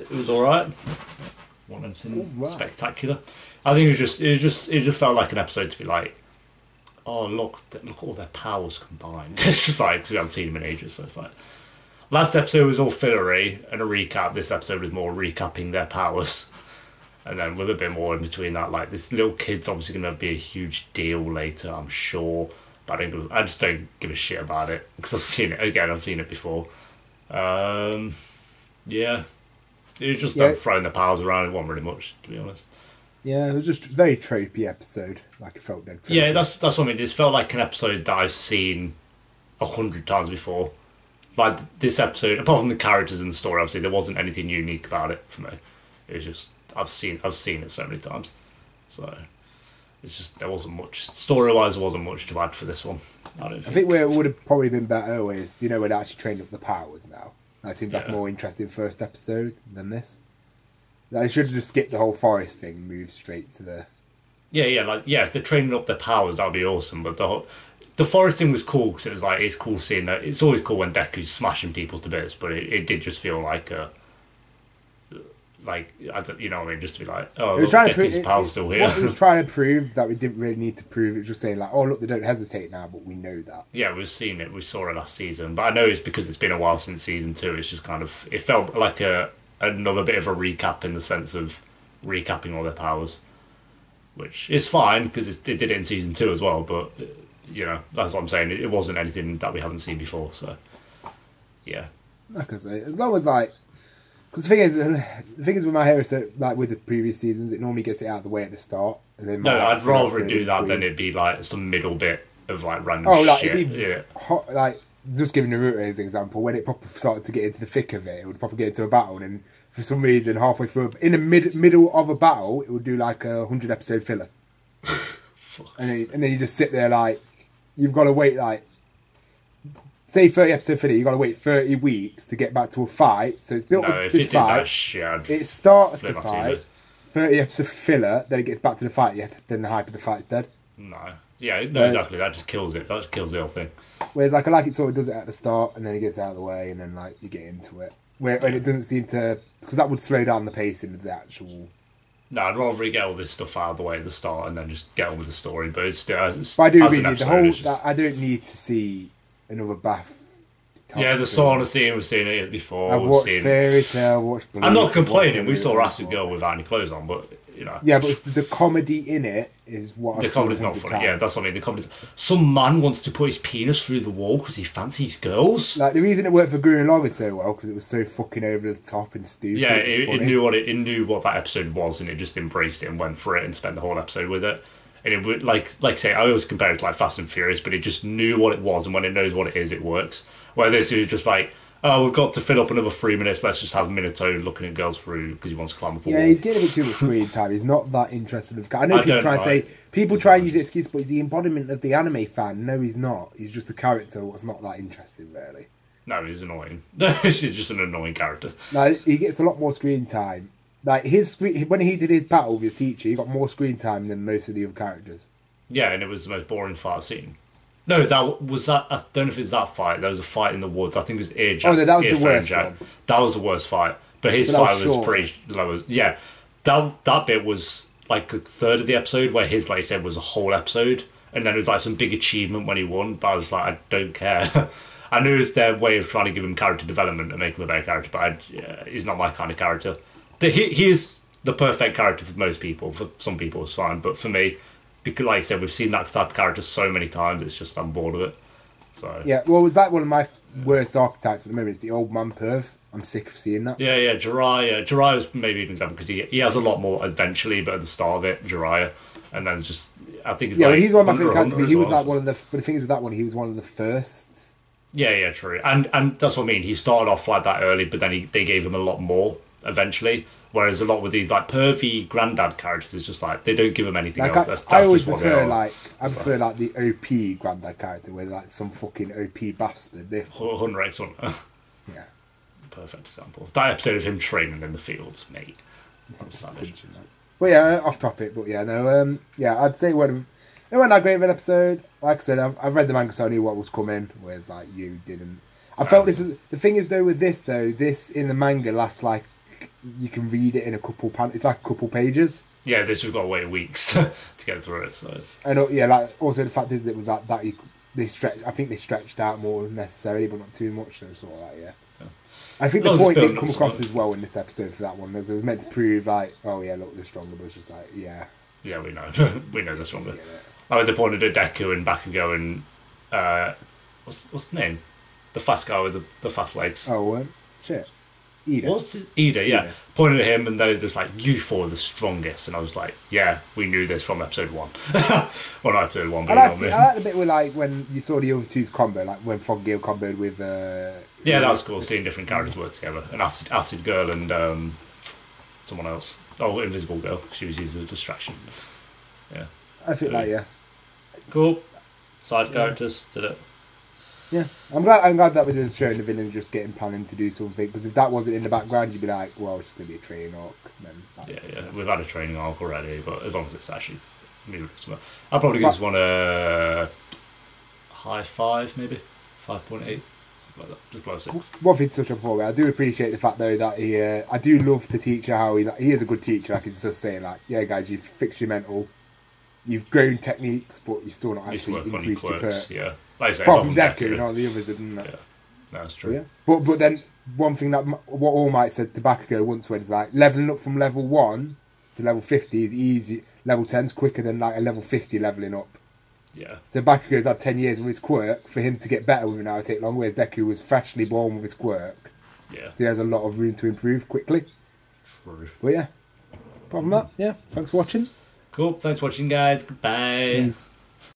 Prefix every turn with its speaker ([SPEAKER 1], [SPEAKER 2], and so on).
[SPEAKER 1] It was all right. Wasn't
[SPEAKER 2] All
[SPEAKER 1] anything
[SPEAKER 2] right.
[SPEAKER 1] spectacular. I think it just felt like an episode to be like, oh look at all their powers combined. It's just like 'cause we haven't seen them in ages, so it's like last episode was all fillery and a recap. This episode was more recapping their powers, and then with a bit more in between that. Like this little kid's obviously going to be a huge deal later, I'm sure. But I just don't give a shit about it because I've seen it again. I've seen it before. Um, yeah, it was just
[SPEAKER 2] Yeah,
[SPEAKER 1] them throwing the powers around. It wasn't really much, to be honest.
[SPEAKER 2] yeah, it was just a very tropey episode. Like it felt dead
[SPEAKER 1] Yeah,
[SPEAKER 2] tropey.
[SPEAKER 1] that's what I mean. This felt like an episode that I've seen 100 times before. Like this episode, apart from the characters and the story, obviously there wasn't anything unique about it for me. It was just I've seen it so many times, so it's just there wasn't much story wise. There wasn't much to add for this one. I don't
[SPEAKER 2] I think
[SPEAKER 1] think.
[SPEAKER 2] where it would have probably been better is, where they actually trained up the powers now. That seems like a
[SPEAKER 1] Yeah,
[SPEAKER 2] more interesting first episode than this. Like, they should have just skipped the whole forest thing and moved straight to the...
[SPEAKER 1] yeah. If they're training up their powers, that'd be awesome. But the forest thing was cool because it was like it's cool seeing that. It's always cool when Deku's smashing people to bits, but it did just feel like I don't, you know what I mean, just to be like, oh
[SPEAKER 2] It was
[SPEAKER 1] look,
[SPEAKER 2] trying to prove...
[SPEAKER 1] Deku's powers still
[SPEAKER 2] what it
[SPEAKER 1] here.
[SPEAKER 2] was trying to prove that we didn't really need to prove, it was just saying like, oh look, they don't hesitate now, but we know that.
[SPEAKER 1] Yeah, we've seen it. We saw it last season, but I know it's because it's been a while since season two. It's just kind of it felt like another bit of a recap in the sense of recapping all their powers, which is fine because it did it in season two as well. But that's what I'm saying. It wasn't anything that we haven't seen before. So yeah,
[SPEAKER 2] Like I say, as long as like... Because the thing is with my hero, so like with the previous seasons, it normally gets it out of the way at the start, and then
[SPEAKER 1] no,
[SPEAKER 2] might have
[SPEAKER 1] I'd
[SPEAKER 2] some
[SPEAKER 1] rather
[SPEAKER 2] episode
[SPEAKER 1] do
[SPEAKER 2] in
[SPEAKER 1] that than
[SPEAKER 2] between.
[SPEAKER 1] it be like some middle bit of like random
[SPEAKER 2] Oh, like
[SPEAKER 1] shit.
[SPEAKER 2] it'd be
[SPEAKER 1] Yeah,
[SPEAKER 2] hot, like just giving Naruto as an example. When it proper started to get into the thick of it, it would probably get into a battle, and for some reason, halfway through, in the middle of a battle, it would do like a 100 episode filler,
[SPEAKER 1] fuck's
[SPEAKER 2] and then,
[SPEAKER 1] sake.
[SPEAKER 2] and then you just sit there like you've got to wait like say 30 episode filler, you've got to wait 30 weeks to get back to a fight. So it's built
[SPEAKER 1] No,
[SPEAKER 2] up
[SPEAKER 1] if
[SPEAKER 2] this
[SPEAKER 1] it did that
[SPEAKER 2] fight.
[SPEAKER 1] shit, I'd
[SPEAKER 2] It starts the
[SPEAKER 1] flip my TV.
[SPEAKER 2] fight, 30 episode filler, then it gets back to the fight. Yeah, then the hype of the fight's dead.
[SPEAKER 1] No, yeah, no,
[SPEAKER 2] So,
[SPEAKER 1] exactly. That just kills it. That just kills the whole thing.
[SPEAKER 2] whereas like I like it sort of does it at the start and then it gets out of the way and then like you get into it. When it doesn't seem to, because that would slow down the pacing of the actual.
[SPEAKER 1] No, I'd rather get all this stuff out of the way at the start and then just get on with the story. But it's still,
[SPEAKER 2] But I do
[SPEAKER 1] as
[SPEAKER 2] really
[SPEAKER 1] an
[SPEAKER 2] need the
[SPEAKER 1] episode,
[SPEAKER 2] whole.
[SPEAKER 1] it's just...
[SPEAKER 2] I don't need to see another bath.
[SPEAKER 1] Yeah, the sauna scene, we've seen it before.
[SPEAKER 2] I've
[SPEAKER 1] We've
[SPEAKER 2] watched
[SPEAKER 1] seen...
[SPEAKER 2] Fairy Tale. Watched.
[SPEAKER 1] I'm not
[SPEAKER 2] Bleach,
[SPEAKER 1] complaining. We
[SPEAKER 2] watched
[SPEAKER 1] saw
[SPEAKER 2] Naruto
[SPEAKER 1] Acid
[SPEAKER 2] before.
[SPEAKER 1] Girl without any clothes on, but,
[SPEAKER 2] Yeah, but it's the comedy in it is what
[SPEAKER 1] the
[SPEAKER 2] I've seen
[SPEAKER 1] comedy's not
[SPEAKER 2] 100
[SPEAKER 1] funny. Yeah,
[SPEAKER 2] times.
[SPEAKER 1] that's what I mean. The comedy's... Some man wants to put his penis through the wall because he fancies girls.
[SPEAKER 2] Like the reason it worked for Gurren Lagann so well because it was so fucking over the top and stupid.
[SPEAKER 1] Yeah,
[SPEAKER 2] it was
[SPEAKER 1] it
[SPEAKER 2] funny.
[SPEAKER 1] knew what that episode was, and it just embraced it and went for it and spent the whole episode with it. And it would like I say, I always compare it to like Fast and Furious, but it just knew what it was, and when it knows what it is, it works. Where this is just like, oh, we've got to fill up another 3 minutes. Let's just have Minato looking at girls through because he wants to climb up a
[SPEAKER 2] Yeah,
[SPEAKER 1] wall.
[SPEAKER 2] he's getting a bit too much screen time. He's not that interested in the guy. I know
[SPEAKER 1] I
[SPEAKER 2] people
[SPEAKER 1] don't
[SPEAKER 2] try and
[SPEAKER 1] like-
[SPEAKER 2] say people try and use the excuse, but he's the embodiment of the anime fan. No, he's not. He's just a character what's not that interesting, really.
[SPEAKER 1] No, he's annoying. He's just an annoying character.
[SPEAKER 2] Like he gets a lot more screen time. Like his screen when he did his battle with his teacher, he got more screen time than most of the other characters.
[SPEAKER 1] Yeah, and it was the most boring fight I've seen. No, that was that. I don't know if it's that fight. There was a fight in the woods. I think it was
[SPEAKER 2] Oh, no, that was the
[SPEAKER 1] Earphone
[SPEAKER 2] worst
[SPEAKER 1] Jack.
[SPEAKER 2] one.
[SPEAKER 1] That was the worst fight. But his
[SPEAKER 2] But that
[SPEAKER 1] fight
[SPEAKER 2] was
[SPEAKER 1] was
[SPEAKER 2] short.
[SPEAKER 1] pretty low. Yeah, that bit was like a third of the episode, where his, like I said, was a whole episode, and then it was like some big achievement when he won. But I was like, I don't care. I knew it was their way of trying to give him character development and make him a better character, but he's not my kind of character. He is the perfect character for most people. For some people, it's fine, but for me, because like I said, we've seen that type of character so many times. It's just I'm bored of it. So
[SPEAKER 2] Yeah, well, was that one of my worst archetypes at the moment? It's the old man perv. I'm sick of seeing that.
[SPEAKER 1] yeah, Jiraiya. Jiraiya was maybe an example because he has a lot more eventually, but at the start of it, Jiraiya, and then it's just I think it's
[SPEAKER 2] Yeah,
[SPEAKER 1] like
[SPEAKER 2] well, he's one of my
[SPEAKER 1] Hunter
[SPEAKER 2] favorite
[SPEAKER 1] x
[SPEAKER 2] characters.
[SPEAKER 1] Hunter
[SPEAKER 2] But he
[SPEAKER 1] as
[SPEAKER 2] was
[SPEAKER 1] well,
[SPEAKER 2] like
[SPEAKER 1] so
[SPEAKER 2] one of the. But the thing is with that one, he was one of the first.
[SPEAKER 1] yeah, true. And that's what I mean. He started off like that early, but then they gave him a lot more eventually. Whereas a lot with these like pervy granddad characters, it's just like they don't give him anything
[SPEAKER 2] Like
[SPEAKER 1] else. That's
[SPEAKER 2] I always
[SPEAKER 1] just what they
[SPEAKER 2] prefer
[SPEAKER 1] are.
[SPEAKER 2] like I
[SPEAKER 1] So-
[SPEAKER 2] prefer like the OP granddad character where like some fucking OP bastard.
[SPEAKER 1] Hunter x Hunter.
[SPEAKER 2] Yeah.
[SPEAKER 1] Perfect example. That episode of him training in the fields, mate. That was savage.
[SPEAKER 2] But yeah, off topic. But yeah, no, yeah, I'd say it wasn't that great of an episode. Like I said, I've read the manga, so I knew what was coming. Whereas like you didn't. I felt this is the thing is though with this in the manga lasts like you can read it in a couple it's like a couple pages.
[SPEAKER 1] Yeah, this we've got to wait weeks to get through it. So it's...
[SPEAKER 2] And yeah, like also the fact is it was like that they stretched out more than necessarily, but not too much. So sort of like yeah. I think the point did come across as well in this episode for that one, as it was meant to prove like, oh yeah, look, they're stronger, but it's just like yeah,
[SPEAKER 1] we know they're stronger. Like they pointed at Deku and Bakugo and what's his name? The fast guy with the fast legs.
[SPEAKER 2] Oh, shit. Ida.
[SPEAKER 1] What's his Ida? Yeah. Pointed at him, and they're just like, "You four are the strongest." And I was like, "Yeah, we knew this from episode 1." Well, not episode 1. But
[SPEAKER 2] I like the bit where like when you saw the other two's combo, like when Foggill comboed with.
[SPEAKER 1] Yeah, that was cool. Seeing different characters work together, and Acid Girl and someone else. Oh, Invisible Girl. She was used as a distraction. Yeah.
[SPEAKER 2] I think that
[SPEAKER 1] cool. Side characters did it.
[SPEAKER 2] Yeah, I'm glad that we didn't show the villain just getting planning to do something, because if that wasn't in the background, you'd be like, well, it's going to be a training arc.
[SPEAKER 1] Then we've had a training arc already, but as long as it's actually moving somewhere. I'll probably just want a high 5, maybe 5.8, like that. Just below 6.
[SPEAKER 2] One thing to touch on before, I do appreciate the fact though that I do love the teacher, how he is a good teacher. Like he's just saying, like, yeah, guys, you've fixed your mental, you've grown techniques, but you're still not actually increased your perk.
[SPEAKER 1] Yeah. Like I say,
[SPEAKER 2] apart from Deku, and all the others didn't.
[SPEAKER 1] Yeah, that's true.
[SPEAKER 2] Yeah. But then one thing that what All Might said to Bakugo once was like leveling up from level 1 to level 50 is easy. Level 10's quicker than like a level 50 leveling up.
[SPEAKER 1] Yeah.
[SPEAKER 2] So Bakugo's had 10 years with his quirk. For him to get better with it now, it take long. Whereas Deku was freshly born with his quirk.
[SPEAKER 1] Yeah.
[SPEAKER 2] So he has a lot of room to improve quickly.
[SPEAKER 1] True.
[SPEAKER 2] But yeah. Apart from that, yeah. Thanks for watching.
[SPEAKER 1] Cool. Thanks for watching, guys. Goodbye.
[SPEAKER 2] Peace.